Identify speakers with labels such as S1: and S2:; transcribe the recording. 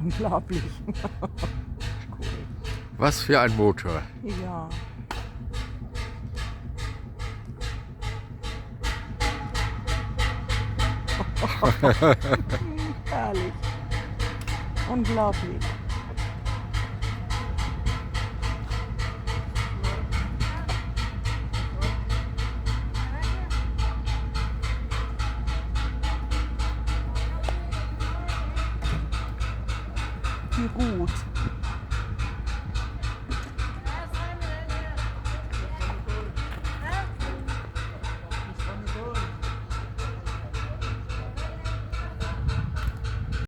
S1: unglaublich.
S2: Was für ein Motor.
S1: Ja. Herrlich. Unglaublich. Wie gut.